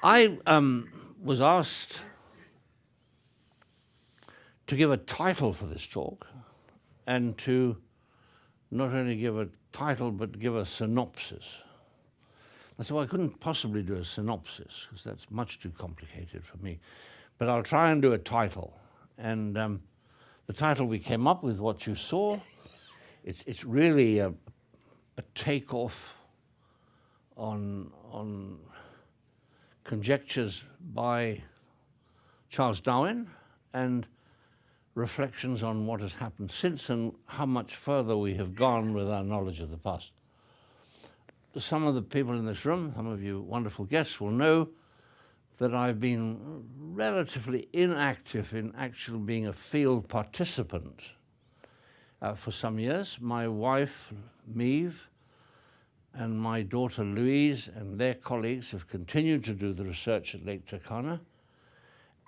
I was asked to give a title for this talk and to not only give a title but give a synopsis. I said, well, I couldn't possibly do a synopsis because that's much too complicated for me, but I'll try and do a title. And the title we came up with, what you saw, it's really a takeoff on Conjectures by Charles Darwin and reflections on what has happened since and how much further we have gone with our knowledge of the past. Some of the people in this room, some of you wonderful guests, will know that I've been relatively inactive in actually being a field participant for some years. My wife, Maeve, and my daughter, Louise, and their colleagues have continued to do the research at Lake Turkana.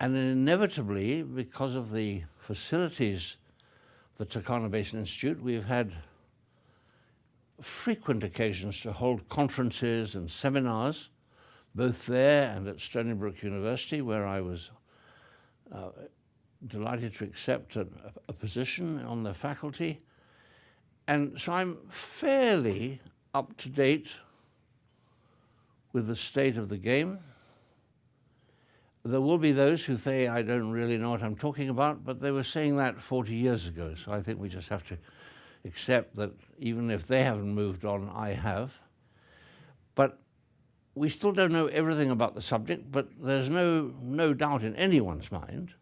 And inevitably, because of the facilities of the Turkana Basin Institute, we've had frequent occasions to hold conferences and seminars, both there and at Stony Brook University, where I was delighted to accept a position on the faculty. And so I'm fairly up to date with the state of the game. There will be those who say, I don't really know what I'm talking about, but they were saying that 40 years ago. So I think we just have to accept that even if they haven't moved on, I have. But we still don't know everything about the subject, but there's no doubt in anyone's mind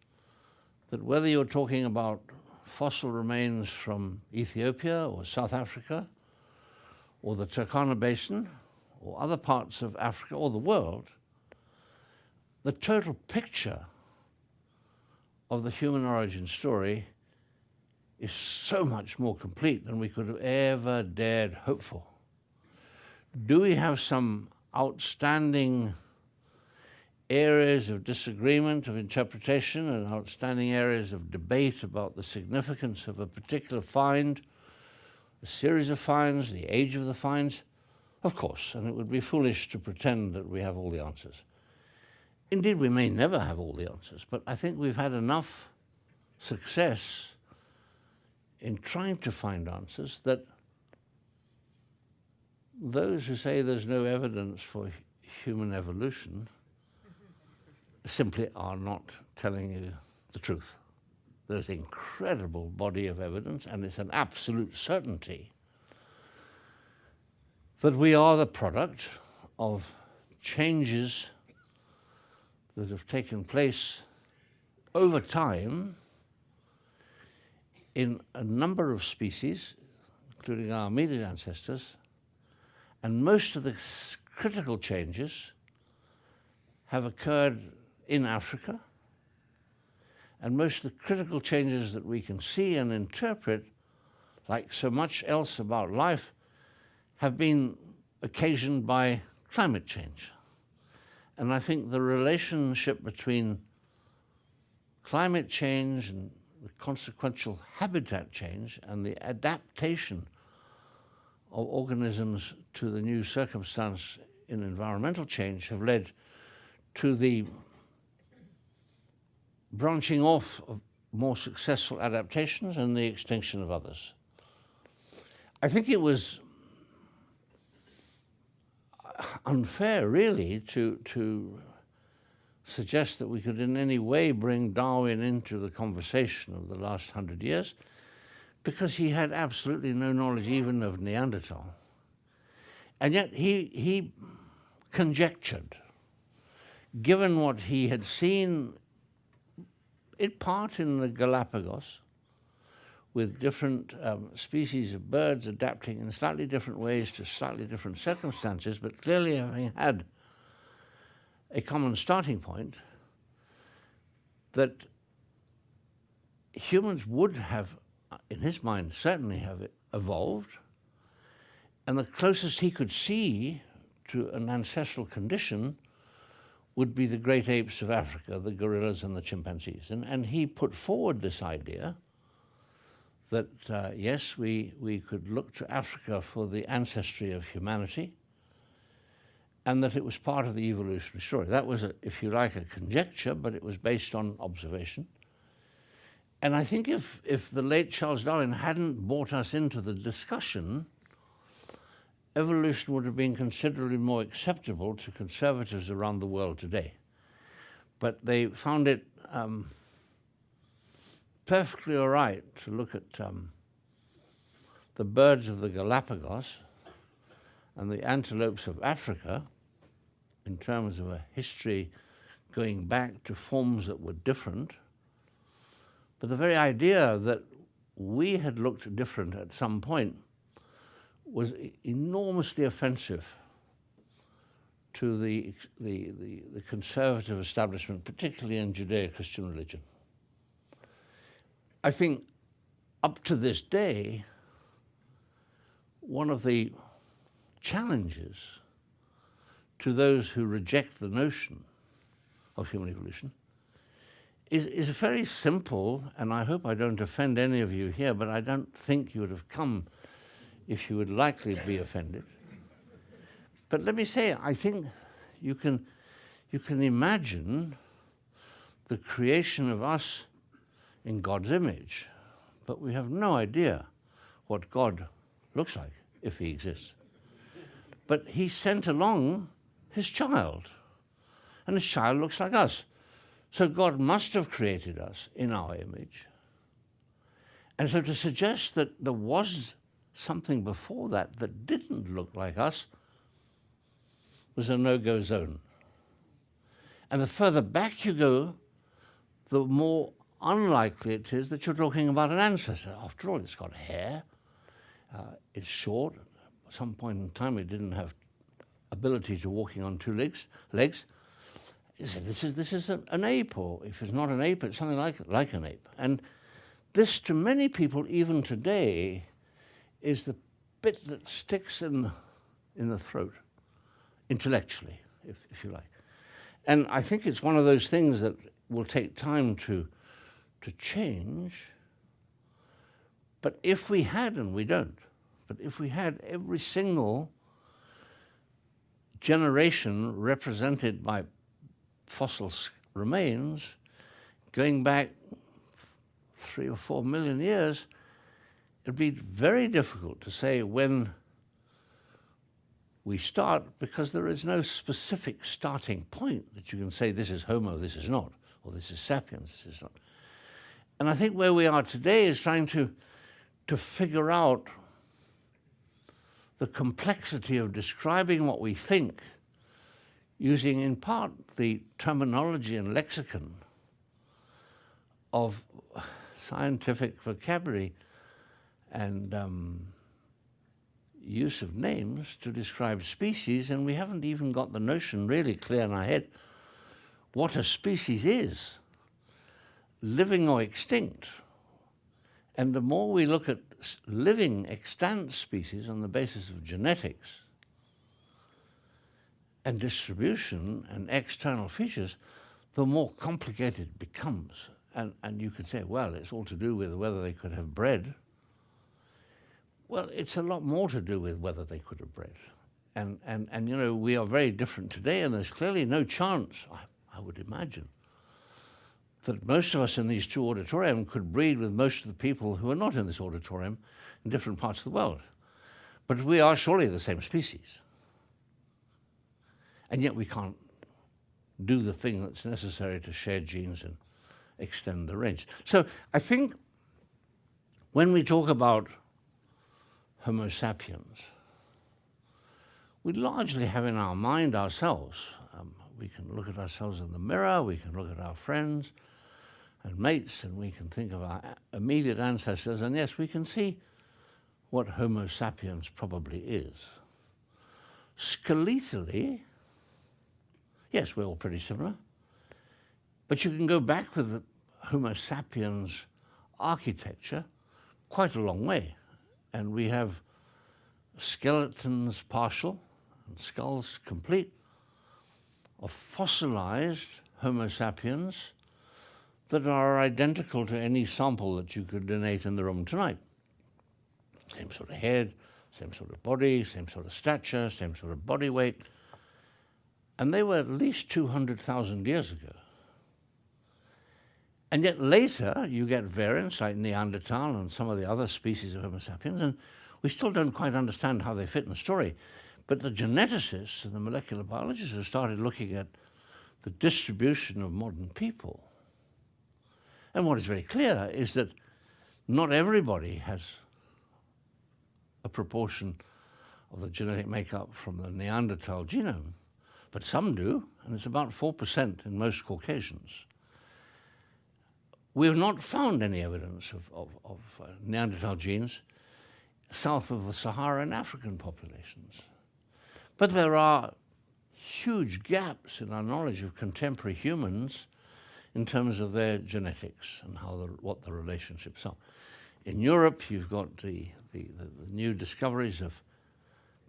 that whether you're talking about fossil remains from Ethiopia or South Africa or the Turkana Basin or other parts of Africa or the world, the total picture of the human origin story is so much more complete than we could have ever dared hope for. Do we have some outstanding areas of disagreement, of interpretation, and outstanding areas of debate about the significance of a particular find, a series of finds, the age of the finds? Of course, and it would be foolish to pretend that we have all the answers. Indeed, we may never have all the answers, but I think we've had enough success in trying to find answers that those who say there's no evidence for human evolution simply are not telling you the truth. There's an incredible body of evidence, and it's an absolute certainty that we are the product of changes that have taken place over time in a number of species, including our immediate ancestors, and most of the critical changes have occurred in Africa, and most of the critical changes that we can see and interpret, like so much else about life, have been occasioned by climate change. And I think the relationship between climate change and the consequential habitat change and the adaptation of organisms to the new circumstance in environmental change have led to the branching off of more successful adaptations and the extinction of others. I think it was unfair, really, to suggest that we could in any way bring Darwin into the conversation of the last 100 years, because he had absolutely no knowledge even of Neanderthal. And yet he conjectured, given what he had seen in part in the Galapagos, with different species of birds adapting in slightly different ways to slightly different circumstances, but clearly having had a common starting point, that humans would have, in his mind, certainly have evolved, and the closest he could see to an ancestral condition would be the great apes of Africa, the gorillas and the chimpanzees. And he put forward this idea that, yes, we could look to Africa for the ancestry of humanity, and that it was part of the evolutionary story. That was, if you like, a conjecture, but it was based on observation. And I think if the late Charles Darwin hadn't brought us into the discussion, evolution would have been considerably more acceptable to conservatives around the world today. But they found it perfectly all right to look at the birds of the Galapagos and the antelopes of Africa in terms of a history going back to forms that were different. But the very idea that we had looked different at some point was enormously offensive to the conservative establishment, particularly in Judeo-Christian religion. I think up to this day, one of the challenges to those who reject the notion of human evolution is a very simple, and I hope I don't offend any of you here, but I don't think you would have come if you would likely be offended. But let me say, I think you can imagine the creation of us in God's image, but we have no idea what God looks like, if he exists. But he sent along his child, and his child looks like us. So God must have created us in our image. And so to suggest that there was something before that that didn't look like us was a no-go zone. And the further back you go, the more unlikely it is that you're talking about an ancestor. After all, it's got hair, it's short. At some point in time, it didn't have ability to walking on two legs. You say, this is an ape, or if it's not an ape, it's something like an ape. And this, to many people, even today, is the bit that sticks in the throat, intellectually, if you like. And I think it's one of those things that will take time to change. But if we had, and we don't, but if we had every single generation represented by fossil remains going back 3 or 4 million years, it'd be very difficult to say when we start, because there is no specific starting point that you can say this is Homo, this is not, or this is sapiens, this is not. And I think where we are today is trying to figure out the complexity of describing what we think using in part the terminology and lexicon of scientific vocabulary and use of names to describe species, and we haven't even got the notion really clear in our head what a species is, living or extinct. And the more we look at living extant species on the basis of genetics and distribution and external features, the more complicated it becomes. And you could say, well, it's all to do with whether they could have bred. Well, it's a lot more to do with whether they could have bred. And you know, we are very different today, and there's clearly no chance, I would imagine, that most of us in these two auditoriums could breed with most of the people who are not in this auditorium in different parts of the world. But we are surely the same species. And yet we can't do the thing that's necessary to share genes and extend the range. So I think when we talk about Homo sapiens, we largely have in our mind ourselves. We can look at ourselves in the mirror, we can look at our friends and mates, and we can think of our immediate ancestors, and yes, we can see what Homo sapiens probably is. Skeletally, yes, we're all pretty similar, but you can go back with the Homo sapiens architecture quite a long way, and we have skeletons partial and skulls complete of fossilized Homo sapiens that are identical to any sample that you could donate in the room tonight. Same sort of head, same sort of body, same sort of stature, same sort of body weight. And they were at least 200,000 years ago. And yet later you get variants like Neanderthal and some of the other species of Homo sapiens, and we still don't quite understand how they fit in the story. But the geneticists and the molecular biologists have started looking at the distribution of modern people. And what is very clear is that not everybody has a proportion of the genetic makeup from the Neanderthal genome, but some do, and it's about 4% in most Caucasians. We have not found any evidence of Neanderthal genes south of the Sahara in African populations. But there are huge gaps in our knowledge of contemporary humans in terms of their genetics and what the relationships are. In Europe, you've got the new discoveries of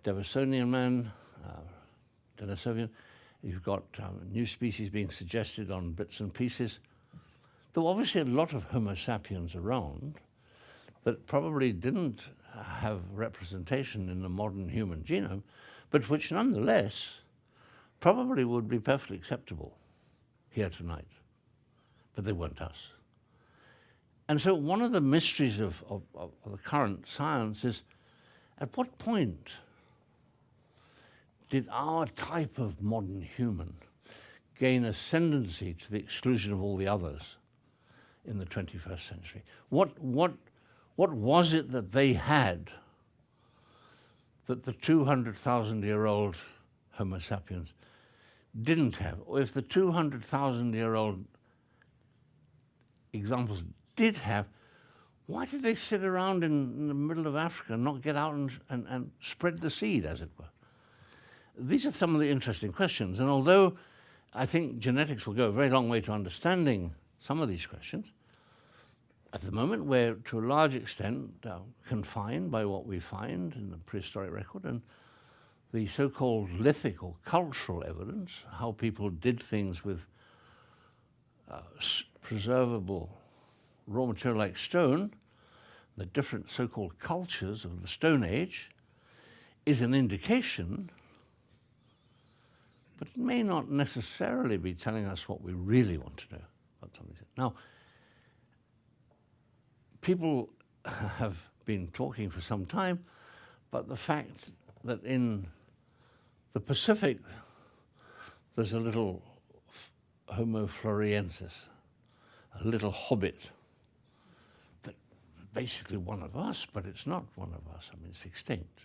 Denisonian man, Denisovian. You've got new species being suggested on bits and pieces. There were obviously a lot of Homo sapiens around that probably didn't have representation in the modern human genome, but which nonetheless probably would be perfectly acceptable here tonight. But they weren't us. And so one of the mysteries of the current science is, at what point did our type of modern human gain ascendancy to the exclusion of all the others in the 21st century? What was it that they had that the 200,000-year-old Homo sapiens didn't have? Or if the 200,000-year-old examples did have, why did they sit around in the middle of Africa and not get out and spread the seed, as it were? These are some of the interesting questions. And although I think genetics will go a very long way to understanding some of these questions, at the moment we're, to a large extent, confined by what we find in the prehistoric record and the so-called lithic or cultural evidence, how people did things with preservable raw material like stone, the different so-called cultures of the Stone Age, is an indication, but it may not necessarily be telling us what we really want to know about something. Now, people have been talking for some time about the fact that in the Pacific there's a little Homo floresiensis, a little hobbit, that basically one of us, but it's not one of us. I mean, it's extinct.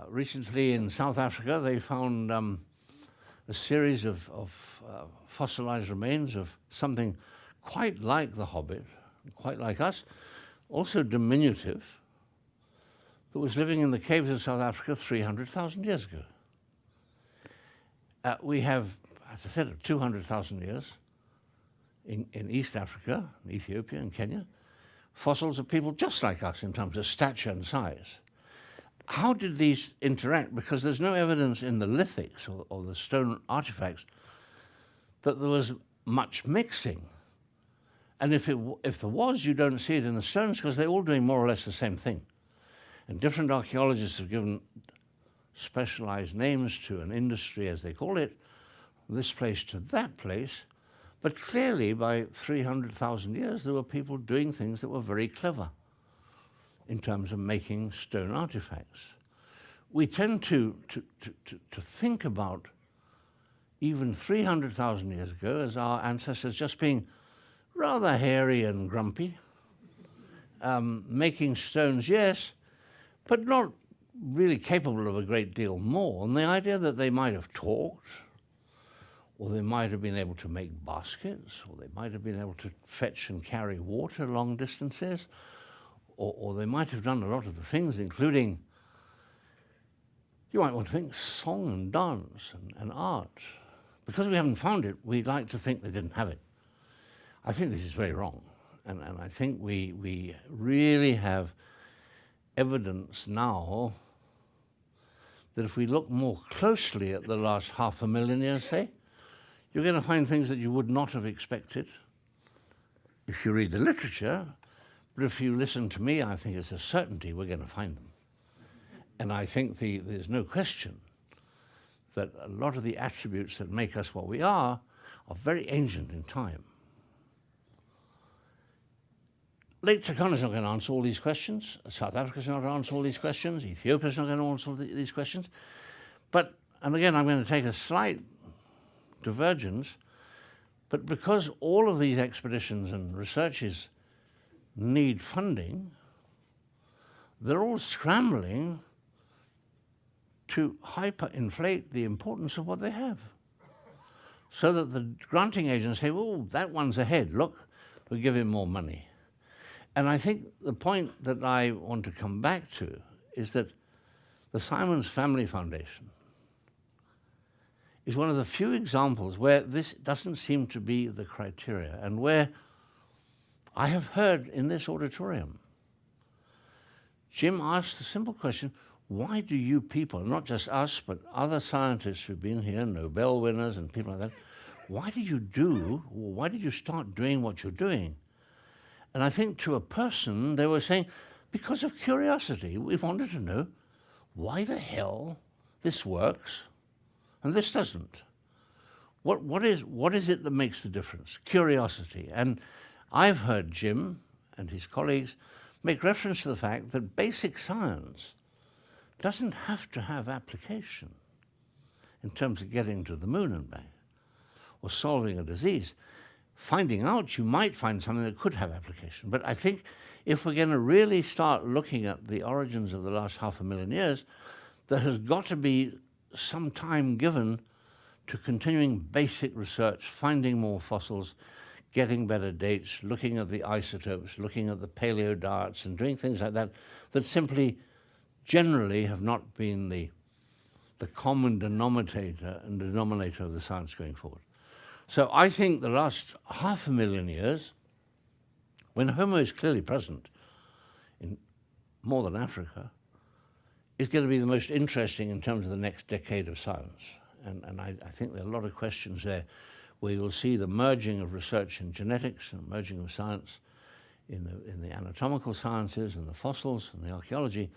Recently in South Africa they found a series of fossilized remains of something quite like the hobbit, quite like us, also diminutive, that was living in the caves of South Africa 300,000 years ago. We have, as I said, 200,000 years in East Africa, in Ethiopia and Kenya, fossils of people just like us in terms of stature and size. How did these interact? Because there's no evidence in the lithics or the stone artifacts that there was much mixing. And if there was, you don't see it in the stones because they're all doing more or less the same thing. And different archaeologists have given specialized names to an industry, as they call it, this place to that place. But clearly, by 300,000 years, there were people doing things that were very clever in terms of making stone artifacts. We tend to think about even 300,000 years ago as our ancestors just being rather hairy and grumpy, making stones, yes, but not really capable of a great deal more. And the idea that they might have talked, or they might have been able to make baskets, or they might have been able to fetch and carry water long distances, or they might have done a lot of the things, including, you might want to think, song and dance and art. Because we haven't found it, we like to think they didn't have it. I think this is very wrong. And I think we really have evidence now that if we look more closely at the last 500,000 years, say, you're going to find things that you would not have expected if you read the literature. But if you listen to me, I think it's a certainty we're going to find them. And I think there's no question that a lot of the attributes that make us what we are very ancient in time. Lake Turkana is not going to answer all these questions. South Africa is not going to answer all these questions. Ethiopia is not going to answer all these questions. But, and again, I'm going to take a slight divergence, but because all of these expeditions and researches need funding, they're all scrambling to hyperinflate the importance of what they have, so that the granting agents say, oh, that one's ahead, look, we'll give him more money. And I think the point that I want to come back to is that the Simons Family Foundation is one of the few examples where this doesn't seem to be the criteria, and where I have heard in this auditorium, Jim asked the simple question, why do you people, not just us, but other scientists who've been here, Nobel winners and people like that, why did you start doing what you're doing? And I think to a person, they were saying, because of curiosity, we wanted to know why the hell this works and this doesn't. What is it that makes the difference? Curiosity. And I've heard Jim and his colleagues make reference to the fact that basic science doesn't have to have application in terms of getting to the moon and back, or solving a disease. Finding out, you might find something that could have application. But I think if we're going to really start looking at the origins of the last 500,000 years, there has got to be some time given to continuing basic research, finding more fossils, getting better dates, looking at the isotopes, looking at the paleo diets, and doing things like that, that simply generally have not been the common denominator and denominator of the science going forward. So I think the last 500,000 years, when Homo is clearly present in more than Africa, is going to be the most interesting in terms of the next decade of science. And I think there are a lot of questions there where you'll see the merging of research in genetics and merging of science in the anatomical sciences and the fossils and the archaeology.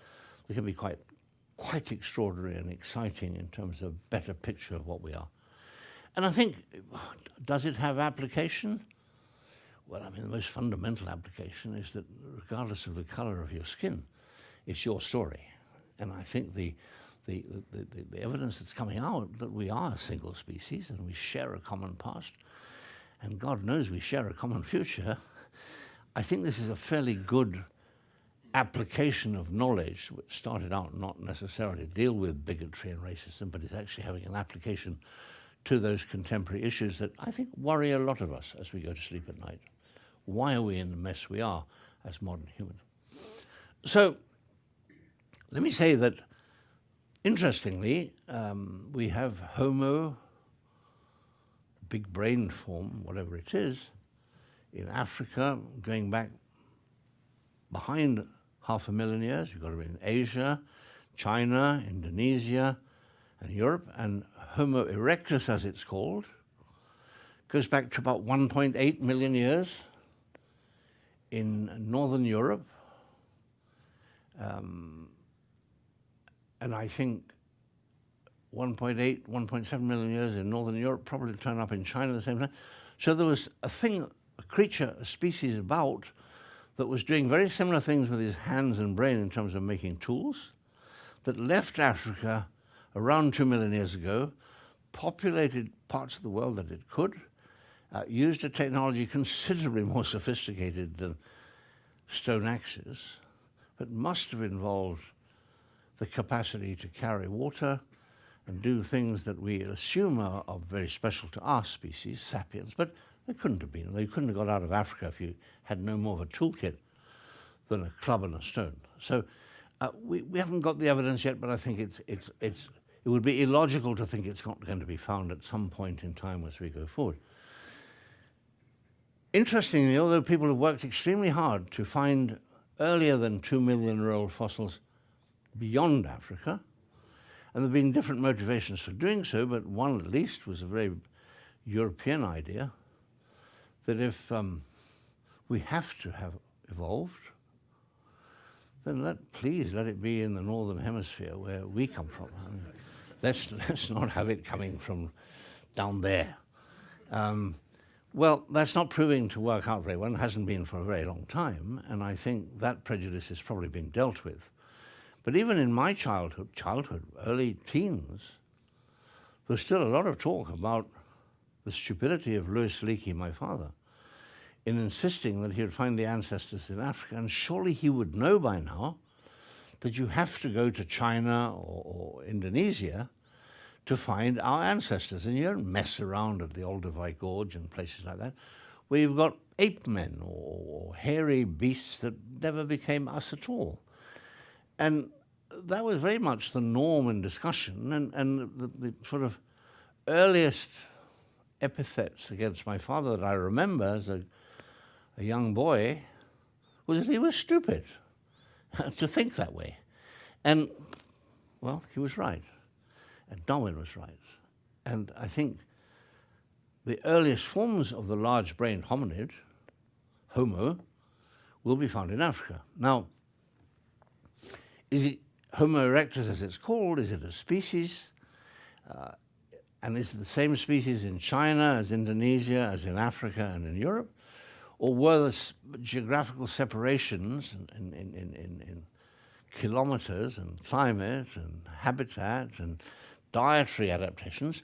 They can be quite extraordinary and exciting in terms of a better picture of what we are. And I think, does it have application? Well, I mean, the most fundamental application is that regardless of the color of your skin, it's your story. And I think the evidence that's coming out that we are a single species and we share a common past, and God knows we share a common future, I think this is a fairly good application of knowledge, which started out not necessarily to deal with bigotry and racism, but is actually having an application to those contemporary issues that I think worry a lot of us as we go to sleep at night. Why are we in the mess we are as modern humans? So let me say that, interestingly, we have Homo, big brain form, whatever it is, in Africa, going back behind 500,000 years. You've got it in Asia, China, Indonesia, and Europe, and Homo erectus, as it's called, goes back to about 1.8 million years in northern Europe. And I think 1.8, 1.7 million years in northern Europe, probably turn up in China at the same time. So there was a thing, a creature, a species about that was doing very similar things with his hands and brain in terms of making tools, that left Africa around 2 million years ago, populated parts of the world that it could, used a technology considerably more sophisticated than stone axes, but must have involved the capacity to carry water and do things that we assume are very special to our species, sapiens, but they couldn't have been. They couldn't have got out of Africa if you had no more of a toolkit than a club and a stone. So we haven't got the evidence yet, but I think it would be illogical to think it's not going to be found at some point in time as we go forward. Interestingly, although people have worked extremely hard to find earlier than 2 million-year-old fossils beyond Africa, and there have been different motivations for doing so, but one at least was a very European idea, that if we have to have evolved, then please let it be in the northern hemisphere where we come from. I mean, Let's not have it coming from down there. Well, that's not proving to work out very well, and hasn't been for a very long time, and I think that prejudice is probably being dealt with. But even in my childhood, early teens, there's still a lot of talk about the stupidity of Louis Leakey, my father, in insisting that he would find the ancestors in Africa, and surely he would know by now that you have to go to China or Indonesia to find our ancestors, and you don't mess around at the Olduvai Gorge and places like that, where you've got ape men or hairy beasts that never became us at all. And that was very much the norm in discussion, and the sort of earliest epithets against my father that I remember as a young boy was that he was stupid to think that way. And, well, he was right. And Darwin was right. And I think the earliest forms of the large-brained hominid, Homo, will be found in Africa. Now, is it Homo erectus as it's called? Is it a species? And is it the same species in China as Indonesia, as in Africa and in Europe? Or were the geographical separations in kilometers and climate and habitat and dietary adaptations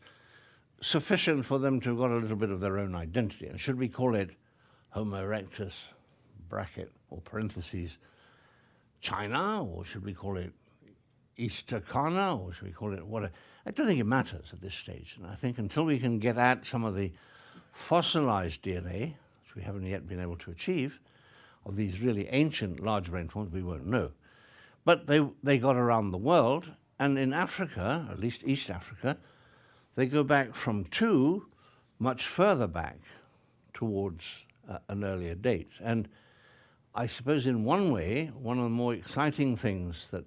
sufficient for them to have got a little bit of their own identity? And should we call it Homo erectus, bracket or parentheses, China, or should we call it East Turkana, or should we call it what? I don't think it matters at this stage. And I think until we can get at some of the fossilized DNA, which we haven't yet been able to achieve, of these really ancient large brain forms, we won't know. But they got around the world, and in Africa, at least East Africa, they go back from 2 much further back towards an earlier date. And I suppose in one way, one of the more exciting things that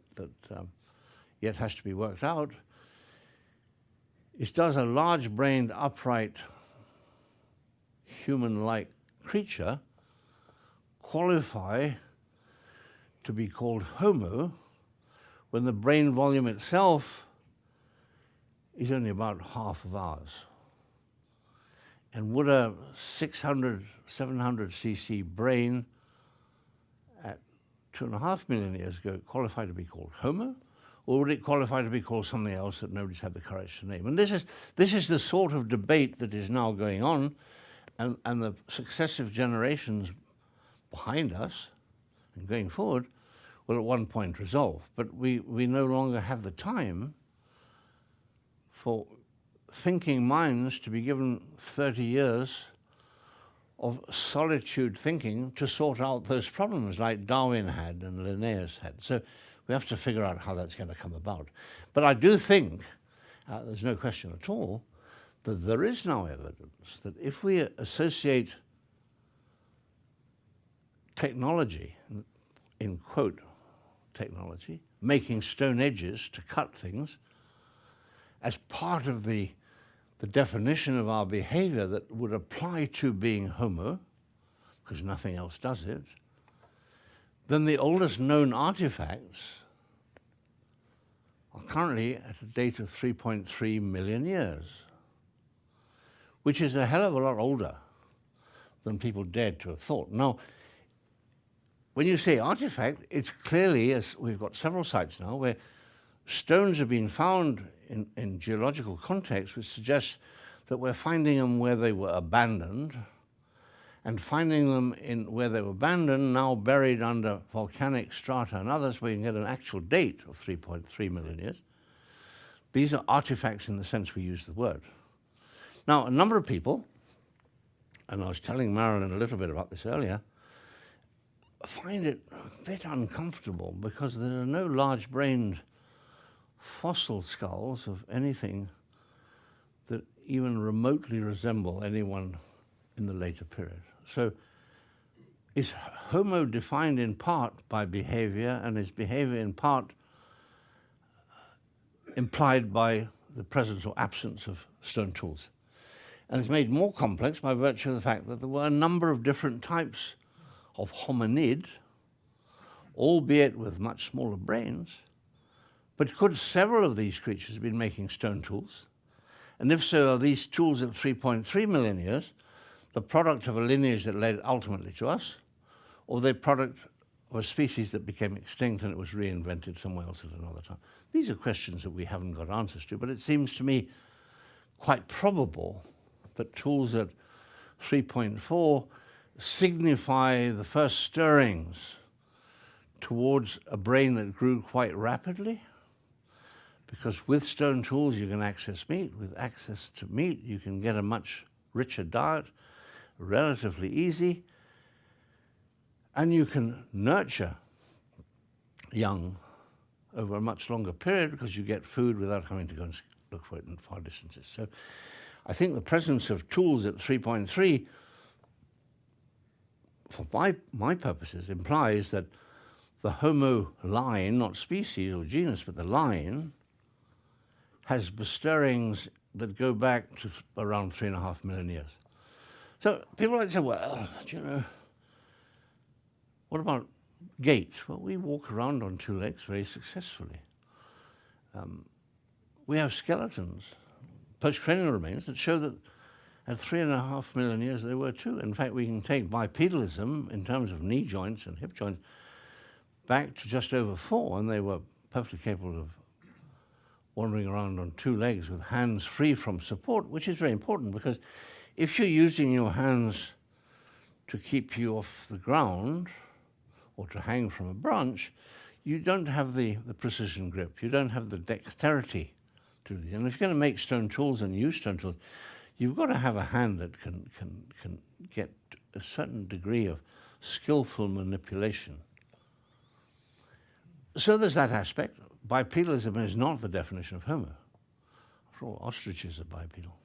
yet has to be worked out is, does a large-brained, upright, human-like creature qualify to be called Homo when the brain volume itself is only about half of ours? And would a 600, 700 cc brain at 2.5 million years ago qualify to be called Homo? Or would it qualify to be called something else that nobody's had the courage to name? And this is the sort of debate that is now going on, and the successive generations behind us and going forward will at one point resolve. But we no longer have the time for thinking minds to be given 30 years of solitude thinking to sort out those problems like Darwin had and Linnaeus had. So we have to figure out how that's going to come about. But I do think, there's no question at all, that there is now evidence that if we associate technology, in quote, technology, making stone edges to cut things, as part of the definition of our behavior that would apply to being Homo, because nothing else does it, then the oldest known artifacts are currently at a date of 3.3 million years, which is a hell of a lot older than people dared to have thought. Now, when you say artifact, it's clearly, as we've got several sites now, where stones have been found in geological context, which suggests that we're finding them where they were abandoned, and finding them in where they were abandoned, now buried under volcanic strata and others, where you can get an actual date of 3.3 million years. These are artifacts in the sense we use the word. Now, a number of people, and I was telling Marilyn a little bit about this earlier, find it a bit uncomfortable because there are no large-brained fossil skulls of anything that even remotely resemble anyone in the later period. So is Homo defined in part by behavior, and is behavior in part implied by the presence or absence of stone tools? And it's made more complex by virtue of the fact that there were a number of different types of hominid, albeit with much smaller brains, But could several of these creatures have been making stone tools? And if so, are these tools at 3.3 million years the product of a lineage that led ultimately to us, or the product of a species that became extinct and it was reinvented somewhere else at another time? These are questions that we haven't got answers to, but it seems to me quite probable that tools at 3.4 signify the first stirrings towards a brain that grew quite rapidly, because with stone tools you can access meat. With access to meat you can get a much richer diet, relatively easy, and you can nurture young over a much longer period because you get food without having to go and look for it in far distances. So I think the presence of tools at 3.3, for my purposes, implies that the Homo line, not species or genus, but the line, has bestirrings that go back to around 3.5 million years. So people like to say, well, do you know, what about gait? Well, we walk around on two legs very successfully. We have skeletons, postcranial remains, that show that at 3.5 million years they were too. In fact, we can take bipedalism in terms of knee joints and hip joints back to just over 4, and they were perfectly capable of wandering around on two legs with hands free from support, which is very important, because if you're using your hands to keep you off the ground or to hang from a branch, you don't have the precision grip, you don't have the dexterity to do these. And if you're going to make stone tools and use stone tools, you've got to have a hand that can get a certain degree of skillful manipulation. So there's that aspect. Bipedalism is not the definition of Homo. After all, ostriches are bipedal.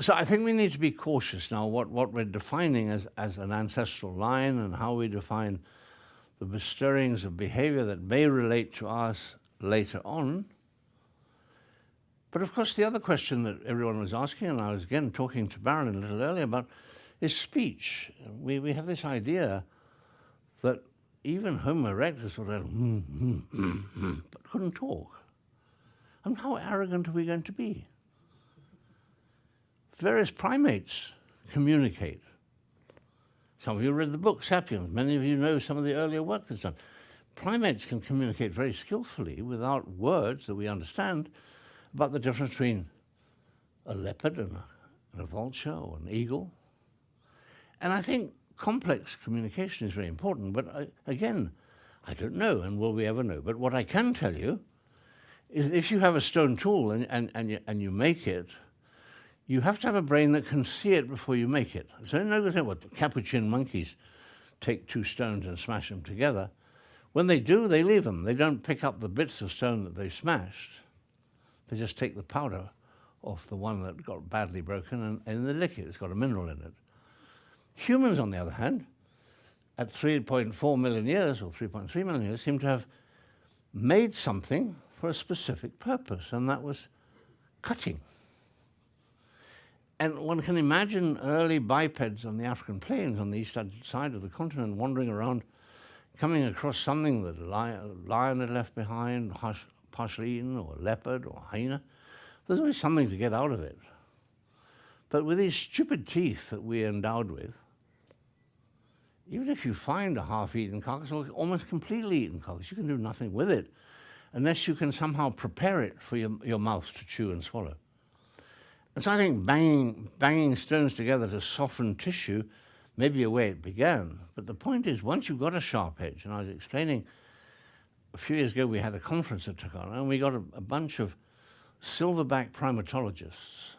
So I think we need to be cautious now what we're defining as an ancestral line and how we define the bestirrings of behavior that may relate to us later on. But of course, the other question that everyone was asking, and I was again talking to Baron a little earlier about, is speech. We have this idea that even Homo erectus sort of but couldn't talk. And how arrogant are we going to be? Various primates communicate. Some of you read the book Sapiens. Many of you know some of the earlier work that's done. Primates can communicate very skillfully without words that we understand about the difference between a leopard and a vulture or an eagle. And I think complex communication is very important, but again, I don't know, and will we ever know? But what I can tell you is that if you have a stone tool and you make it, you have to have a brain that can see it before you make it. So no good saying, well, capuchin monkeys take two stones and smash them together. When they do, they leave them. They don't pick up the bits of stone that they smashed. They just take the powder off the one that got badly broken and they lick it. It's got a mineral in it. Humans, on the other hand, at 3.4 million years or 3.3 million years, seem to have made something for a specific purpose, and that was cutting. And one can imagine early bipeds on the African plains, on the east side of the continent, wandering around, coming across something that a lion had left behind, partially eaten, or a leopard, or a hyena. There's always something to get out of it. But with these stupid teeth that we're endowed with, even if you find a half-eaten carcass, or almost completely eaten carcass, you can do nothing with it unless you can somehow prepare it for your mouth to chew and swallow. And so I think banging stones together to soften tissue may be a way it began. But the point is, once you've got a sharp edge, and I was explaining a few years ago we had a conference at Takara, and we got a bunch of silverback primatologists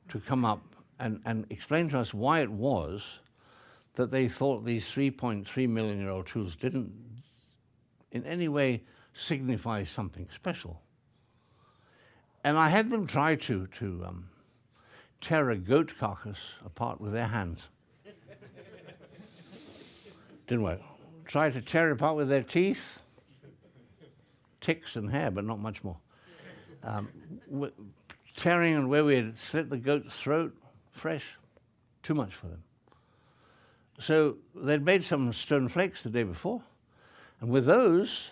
to come up and explain to us why it was that they thought these 3.3 million-year-old tools didn't in any way signify something special. And I had them try to tear a goat carcass apart with their hands. Didn't work. Try to tear it apart with their teeth, ticks and hair, but not much more. Tearing and where we had slit the goat's throat, fresh, too much for them. So they'd made some stone flakes the day before, and with those,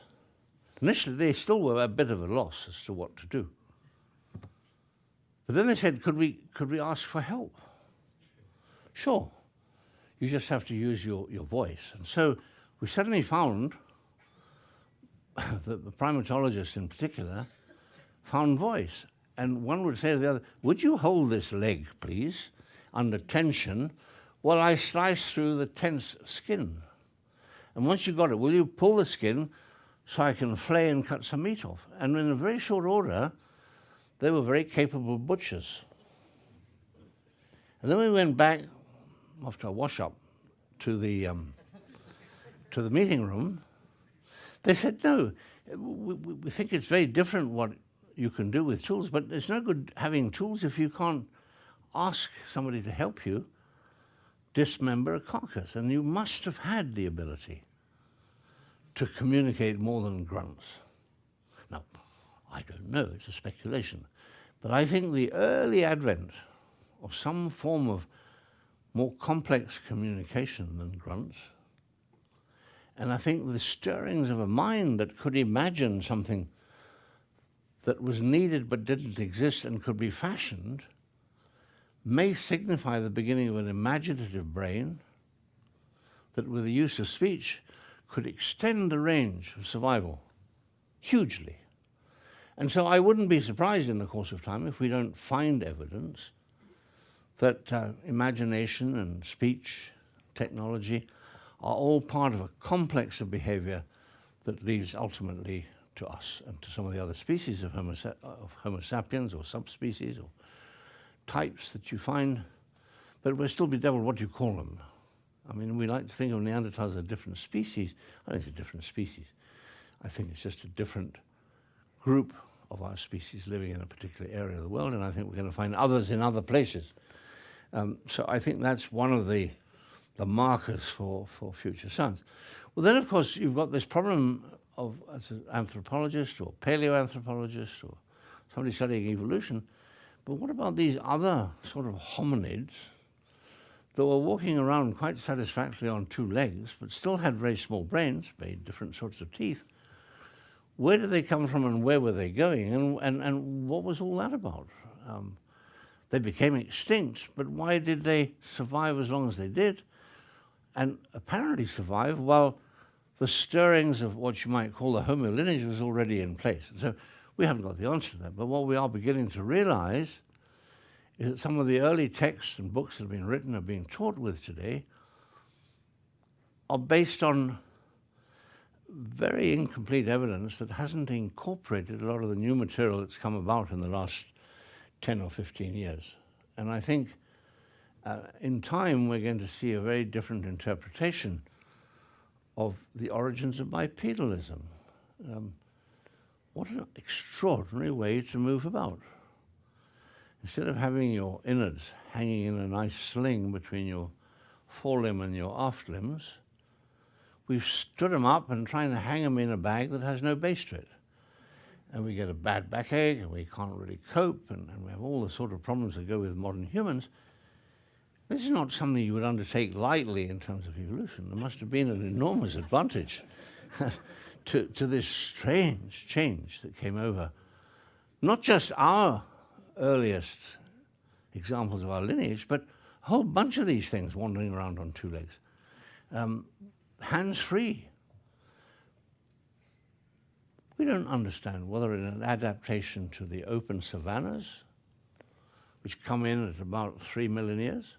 Initially, they still were a bit of a loss as to what to do. But then they said, could we ask for help? Sure. You just have to use your voice. And so we suddenly found that the primatologists in particular found voice. And one would say to the other, would you hold this leg, please, under tension, while I slice through the tense skin? And once you've got it, will you pull the skin so I can flay and cut some meat off? And in a very short order, they were very capable butchers. And then we went back after a wash-up to the meeting room. They said, no, we think it's very different what you can do with tools, but it's no good having tools if you can't ask somebody to help you dismember a carcass. And you must have had the ability to communicate more than grunts. Now, I don't know, it's a speculation. But I think the early advent of some form of more complex communication than grunts, and I think the stirrings of a mind that could imagine something that was needed but didn't exist and could be fashioned, may signify the beginning of an imaginative brain that with the use of speech could extend the range of survival hugely. And so I wouldn't be surprised in the course of time if we don't find evidence that imagination and speech, technology, are all part of a complex of behavior that leads ultimately to us and to some of the other species of Homo sapiens or subspecies or types that you find. But we're still bedeviled what you call them. I mean, we like to think of Neanderthals as a different species. I think it's a different species. I think it's just a different group of our species living in a particular area of the world, and I think we're going to find others in other places. So I think that's one of the markers for future science. Well, then, of course, you've got this problem of, as an anthropologist or paleoanthropologist or somebody studying evolution, but what about these other sort of hominids that were walking around quite satisfactorily on two legs, but still had very small brains, very different sorts of teeth? Where did they come from and where were they going? And what was all that about? They became extinct, but why did they survive as long as they did? And apparently survive while the stirrings of what you might call the Homo lineage was already in place. So we haven't got the answer to that, but what we are beginning to realize is that some of the early texts and books that have been written, are being taught with today, are based on very incomplete evidence that hasn't incorporated a lot of the new material that's come about in the last 10 or 15 years. And I think in time we're going to see a very different interpretation of the origins of bipedalism. What an extraordinary way to move about. Instead of having your innards hanging in a nice sling between your forelimb and your aft limbs, we've stood them up and trying to hang them in a bag that has no base to it. And we get a bad backache, and we can't really cope, and we have all the sort of problems that go with modern humans. This is not something you would undertake lightly in terms of evolution. There must have been an enormous advantage to this strange change that came over not just our earliest examples of our lineage, but a whole bunch of these things wandering around on two legs. Hands-free. We don't understand whether in an adaptation to the open savannas, which come in at about 3 million years,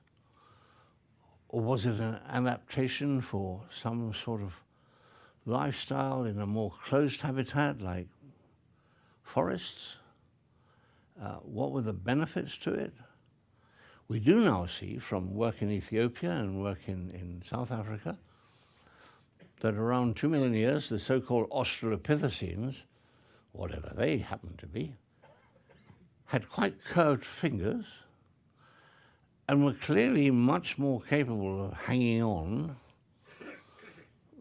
or was it an adaptation for some sort of lifestyle in a more closed habitat like forests? What were the benefits to it? We do now see from work in Ethiopia and work in South Africa that around 2 million years, the so-called Australopithecines, whatever they happen to be, had quite curved fingers and were clearly much more capable of hanging on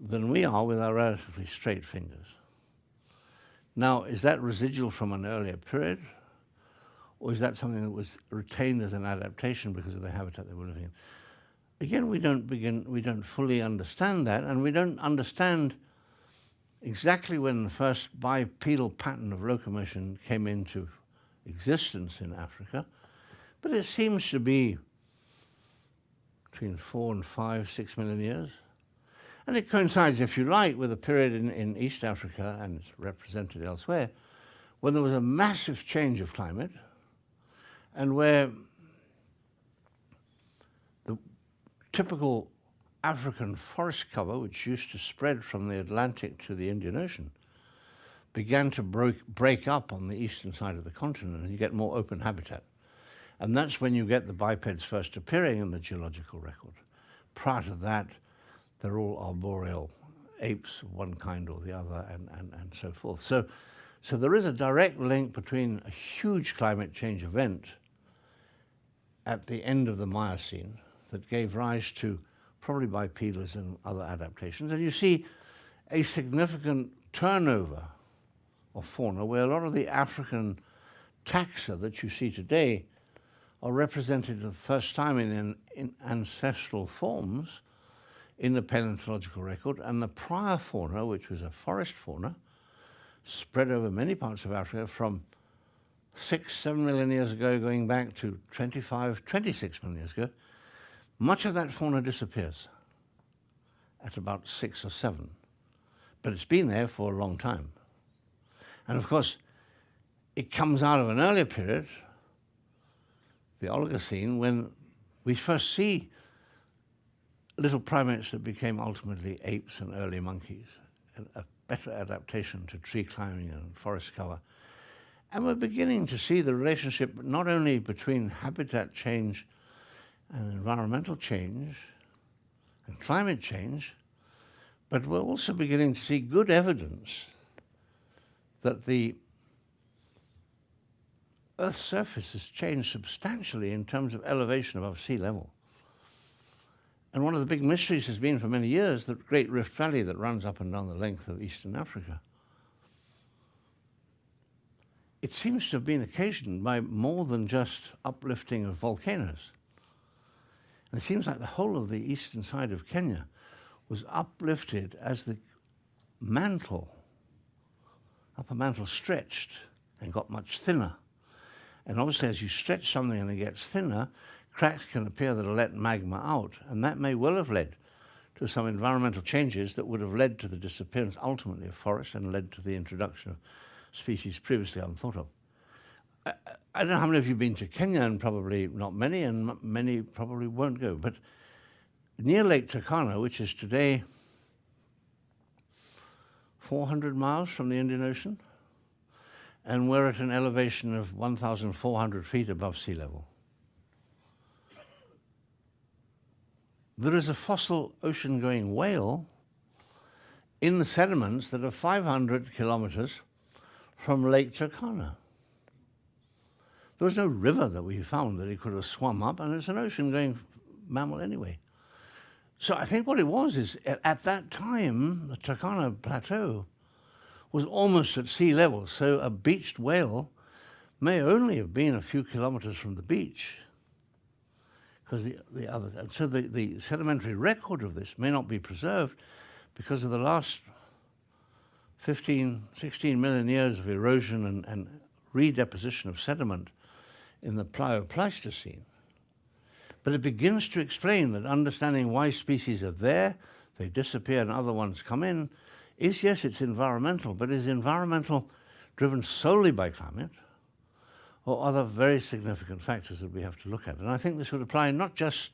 than we are with our relatively straight fingers. Now, is that residual from an earlier period, or is that something that was retained as an adaptation because of the habitat they were living in? Again, we don't fully understand that, and we don't understand exactly when the first bipedal pattern of locomotion came into existence in Africa, but it seems to be between 4 and 5, 6 million years. And it coincides, if you like, with a period in East Africa, and it's represented elsewhere, when there was a massive change of climate and where the typical African forest cover, which used to spread from the Atlantic to the Indian Ocean, began to break up on the eastern side of the continent, and you get more open habitat. And that's when you get the bipeds first appearing in the geological record. Prior to that, they're all arboreal apes of one kind or the other, and so forth. So there is a direct link between a huge climate change event at the end of the Miocene that gave rise to probably bipedalism and other adaptations. And you see a significant turnover of fauna where a lot of the African taxa that you see today are represented for the first time in ancestral forms in the paleontological record, and the prior fauna, which was a forest fauna, spread over many parts of Africa from 6, 7 million years ago going back to 25, 26 million years ago. Much of that fauna disappears at about 6 or 7, but it's been there for a long time. And of course, it comes out of an earlier period, the Oligocene, when we first see little primates that became ultimately apes and early monkeys, and a better adaptation to tree climbing and forest cover. And we're beginning to see the relationship not only between habitat change and environmental change and climate change, but we're also beginning to see good evidence that the Earth's surface has changed substantially in terms of elevation above sea level. And one of the big mysteries has been for many years the Great Rift Valley that runs up and down the length of eastern Africa. It seems to have been occasioned by more than just uplifting of volcanoes. And it seems like the whole of the eastern side of Kenya was uplifted as the upper mantle stretched and got much thinner. And obviously as you stretch something and it gets thinner, cracks can appear that will let magma out, and that may well have led to some environmental changes that would have led to the disappearance ultimately of forests and led to the introduction of species previously unthought of. I don't know how many of you have been to Kenya, and probably not many, and many probably won't go, but near Lake Turkana, which is today 400 miles from the Indian Ocean, and we're at an elevation of 1,400 feet above sea level. There is a fossil ocean-going whale in the sediments that are 500 kilometers from Lake Turkana. There was no river that we found that it could have swum up, and it's an ocean-going mammal anyway. So I think what it was is, at that time, the Turkana Plateau was almost at sea level, so a beached whale may only have been a few kilometers from the beach, because the sedimentary record of this may not be preserved because of the last 15, 16 million years of erosion and redeposition of sediment in the Pleistocene. But it begins to explain that understanding why species are there, they disappear and other ones come in, is, yes, it's environmental, but is environmental driven solely by climate or other very significant factors that we have to look at? And I think this would apply not just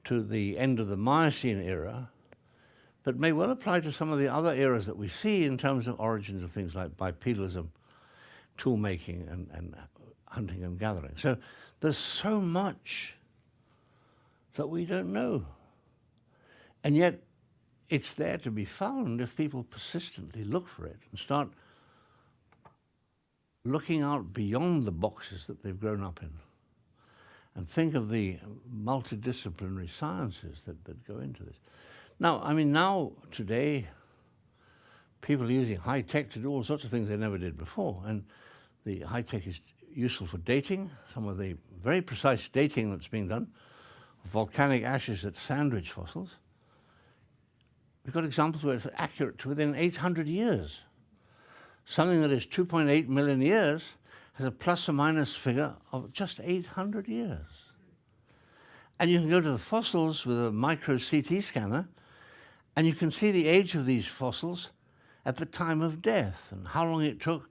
to the end of the Miocene era, but may well apply to some of the other eras that we see in terms of origins of things like bipedalism, tool making, and hunting and gathering. So there's so much that we don't know. And yet it's there to be found if people persistently look for it and start looking out beyond the boxes that they've grown up in and think of the multidisciplinary sciences that go into this. Now, I mean, today, people are using high tech to do all sorts of things they never did before, and the high tech is useful for dating. Some of the very precise dating that's being done of volcanic ashes that sandwich fossils we've got examples where it's accurate to within 800 years. Something that is 2.8 million years has a plus or minus figure of just 800 years. And you can go to the fossils with a micro CT scanner, and you can see the age of these fossils at the time of death and how long it took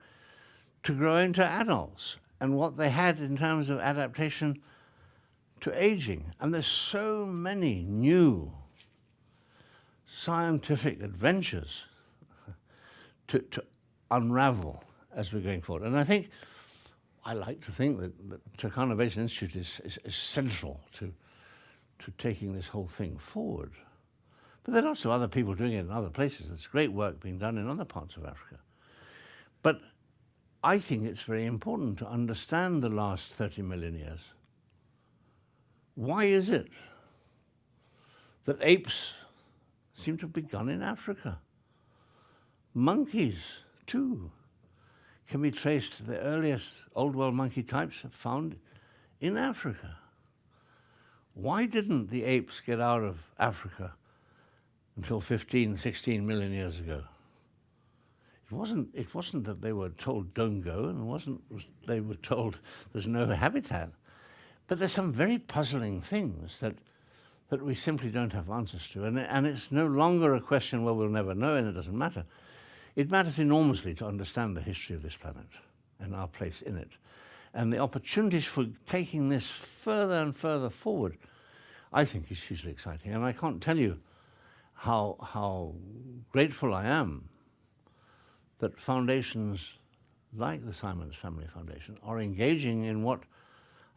to grow into adults and what they had in terms of adaptation to aging. And there's so many new scientific adventures to unravel as we're going forward. And I like to think that the Turkana Basin Institute is central to taking this whole thing forward. But there are lots of other people doing it in other places. There's great work being done in other parts of Africa. But I think it's very important to understand the last 30 million years. Why is it that apes seem to have begun in Africa? Monkeys, too, can be traced to the earliest Old World monkey types found in Africa. Why didn't the apes get out of Africa until 15, 16 million years ago? It wasn't that they were told don't go, and it wasn't they were told there's no habitat. But there's some very puzzling things that we simply don't have answers to. And it's no longer a question, well, we'll never know, and it doesn't matter. It matters enormously to understand the history of this planet and our place in it. And the opportunities for taking this further and further forward, I think, is hugely exciting. And I can't tell you how grateful I am that foundations like the Simons Family Foundation are engaging in what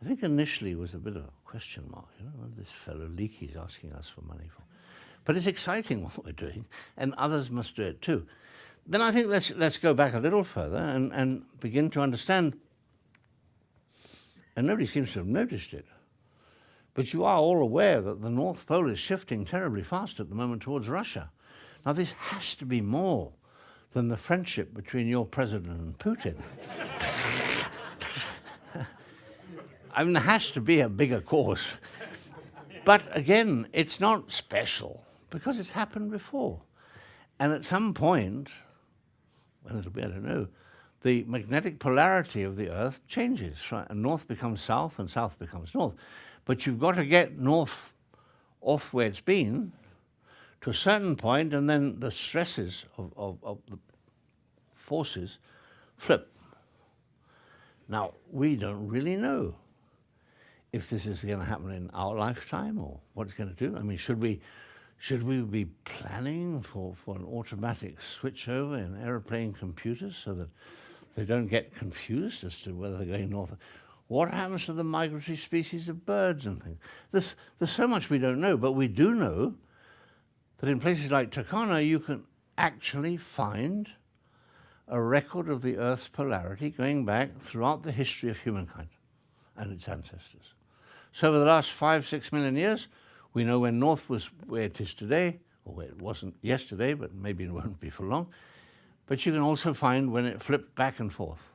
I think initially was a bit of a question mark. What this fellow Leakey is asking us for money for. But it's exciting what we're doing, and others must do it too. Then I think let's go back a little further and begin to understand, and nobody seems to have noticed it, but you are all aware that the North Pole is shifting terribly fast at the moment towards Russia. Now this has to be more than the friendship between your president and Putin. I mean, there has to be a bigger cause. But again, it's not special because it's happened before. And at some point, when it'll be, I don't know, the magnetic polarity of the Earth changes, right? And north becomes south and south becomes north. But you've got to get north off where it's been to a certain point, and then the stresses of the forces flip. Now, we don't really know if this is going to happen in our lifetime or what it's going to do. I mean, should we be planning for an automatic switchover in airplane computers so that they don't get confused as to whether they're going north? What happens to the migratory species of birds and things? There's so much we don't know, but we do know that in places like Turkana, you can actually find a record of the Earth's polarity going back throughout the history of humankind and its ancestors. So over the last 5-6 million years, we know when north was where it is today, or where it wasn't yesterday, but maybe it won't be for long. But you can also find when it flipped back and forth.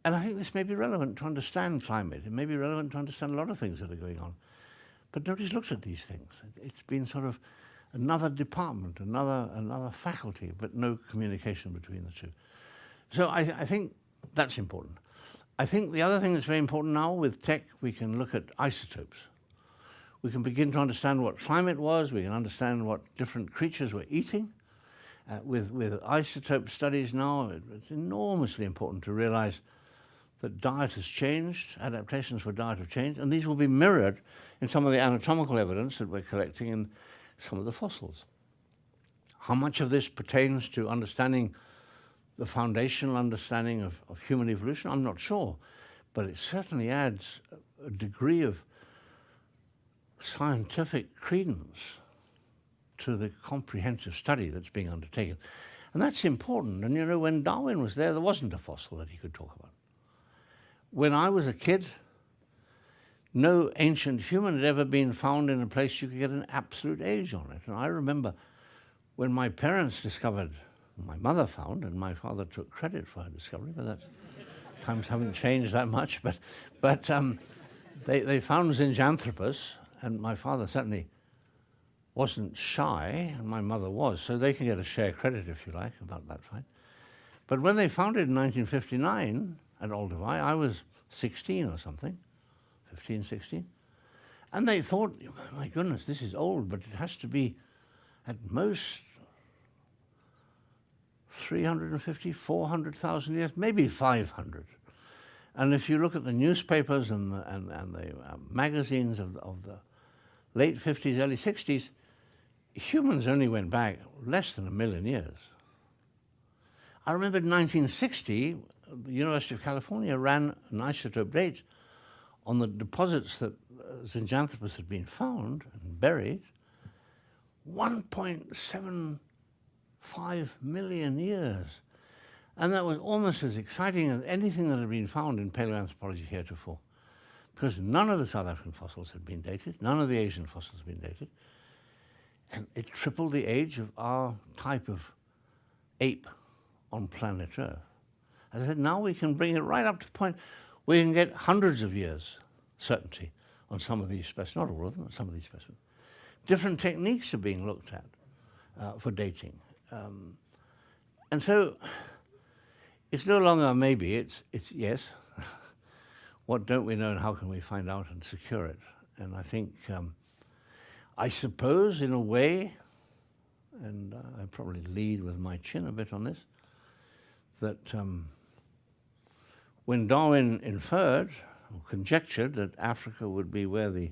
And I think this may be relevant to understand climate. It may be relevant to understand a lot of things that are going on. But nobody's looked at these things. It's been sort of another department, another faculty, but no communication between the two. So I think that's important. I think the other thing that's very important now with tech, we can look at isotopes. We can begin to understand what climate was. We can understand what different creatures were eating. With isotope studies now, it's enormously important to realize that diet has changed, adaptations for diet have changed, and these will be mirrored in some of the anatomical evidence that we're collecting in some of the fossils. How much of this pertains to understanding the foundational understanding of human evolution? I'm not sure, but it certainly adds a degree of scientific credence to the comprehensive study that's being undertaken. And that's important. And you know, when Darwin was there wasn't a fossil that he could talk about. When I was a kid, no ancient human had ever been found in a place you could get an absolute age on it. And I remember when my parents discovered, my mother found, and my father took credit for her discovery, but that times haven't changed that much, but they found Zinjanthropus, and my father certainly wasn't shy, and my mother was, so they can get a share credit, if you like, about that fight. But when they found it in 1959 at Olduvai, I was 16 or something, 15, 16, and they thought, my goodness, this is old, but it has to be at most 350, 400,000 years, maybe 500. And if you look at the newspapers and the magazines of the late 50s, early 60s, humans only went back less than 1 million years. I remember in 1960, the University of California ran an isotope date on the deposits that Zinjanthropus had been found and buried, 1.75 million years. And that was almost as exciting as anything that had been found in paleoanthropology heretofore, because none of the South African fossils had been dated, none of the Asian fossils had been dated, and it tripled the age of our type of ape on planet Earth. As I said, now we can bring it right up to the point where we can get hundreds of years certainty on some of these specimens, not all of them, but some of these specimens. Different techniques are being looked at for dating. And so it's no longer maybe, it's yes. What don't we know and how can we find out and secure it? And I think, I suppose in a way, and I probably lead with my chin a bit on this, that when Darwin inferred or conjectured that Africa would be where the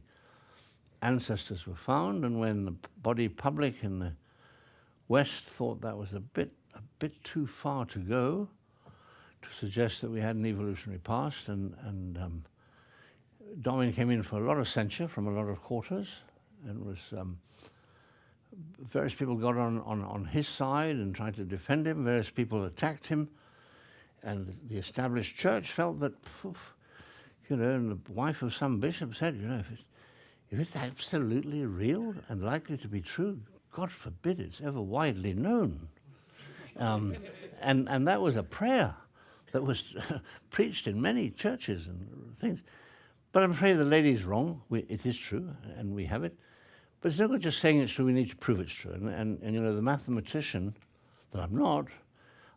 ancestors were found, and when the body public in the West thought that was a bit too far to go to suggest that we had an evolutionary past, and Darwin came in for a lot of censure from a lot of quarters, and was various people got on his side and tried to defend him. Various people attacked him, and the established church felt that, and the wife of some bishop said, if it's absolutely real and likely to be true, God forbid it's ever widely known. And that was a prayer that was preached in many churches and things. But I'm afraid the lady's wrong. It is true, and we have it. But it's no good just saying it's true, we need to prove it's true. And the mathematician, that I'm not,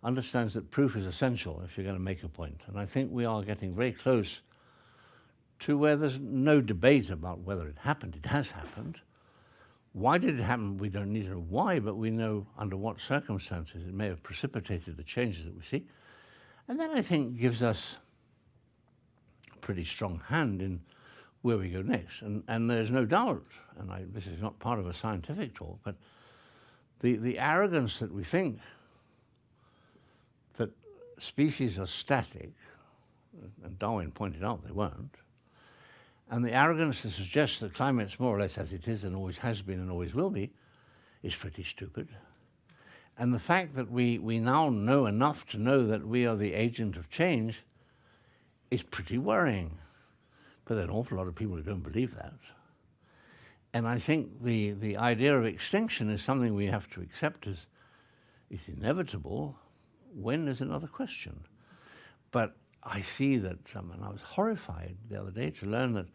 understands that proof is essential if you're going to make a point. And I think we are getting very close to where there's no debate about whether it happened. It has happened. Why did it happen? We don't need to know why, but we know under what circumstances it may have precipitated the changes that we see. And that, I think, gives us a pretty strong hand in where we go next. And there's no doubt, and this is not part of a scientific talk, but the arrogance that we think that species are static, and Darwin pointed out they weren't, and the arrogance to suggest that climate's more or less as it is and always has been and always will be is pretty stupid. And the fact that we now know enough to know that we are the agent of change is pretty worrying. But there are an awful lot of people who don't believe that. And I think the idea of extinction is something we have to accept as is inevitable. When is another question. But I see that, and I was horrified the other day to learn that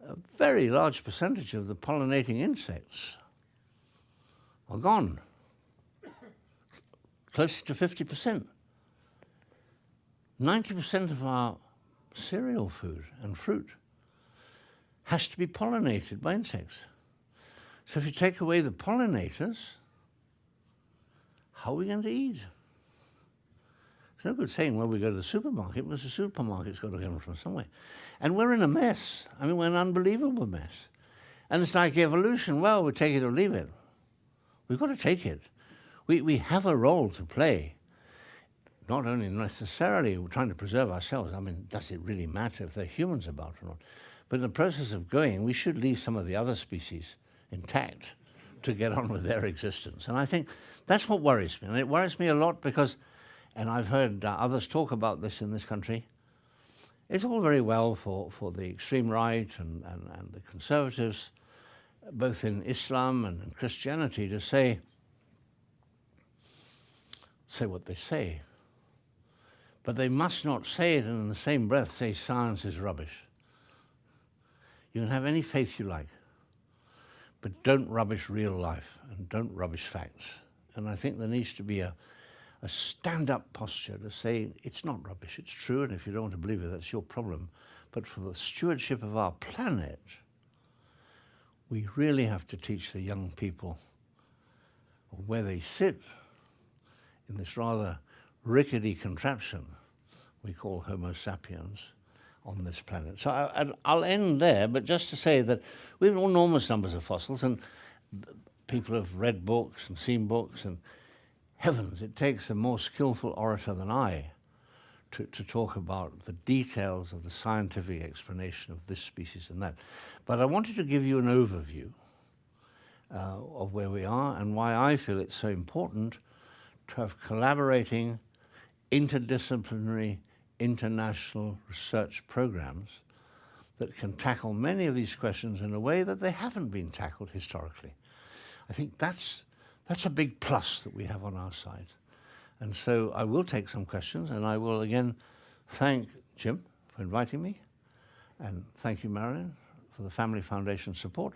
a very large percentage of the pollinating insects are gone. Close to 50%. 90% of our cereal food and fruit has to be pollinated by insects. So if you take away the pollinators, how are we going to eat? It's no good saying, well, we go to the supermarket, because the supermarket's got to come from somewhere. And we're in a mess. I mean, we're an unbelievable mess. And it's like evolution. Well, we take it or leave it. We've got to take it. We have a role to play. Not only necessarily we're trying to preserve ourselves. I mean, does it really matter if there are humans about or not? But in the process of going, we should leave some of the other species intact to get on with their existence. And I think that's what worries me. And it worries me a lot because, and I've heard others talk about this in this country, it's all very well for the extreme right and the conservatives, both in Islam and in Christianity, to say what they say. But they must not say it and in the same breath say science is rubbish. You can have any faith you like. but don't rubbish real life and don't rubbish facts. And I think there needs to be a stand-up posture to say it's not rubbish, it's true, and if you don't want to believe it, that's your problem. But for the stewardship of our planet, we really have to teach the young people where they sit in this rather rickety contraption we call Homo sapiens on this planet. So I'll end there, but just to say that we have enormous numbers of fossils, and people have read books and seen books, and heavens, it takes a more skillful orator than I to talk about the details of the scientific explanation of this species and that. But I wanted to give you an overview of where we are and why I feel it's so important to have collaborating, interdisciplinary, international research programs that can tackle many of these questions in a way that they haven't been tackled historically. I think that's a big plus that we have on our side. And so I will take some questions, and I will again thank Jim for inviting me, and thank you, Marilyn, for the Family Foundation support.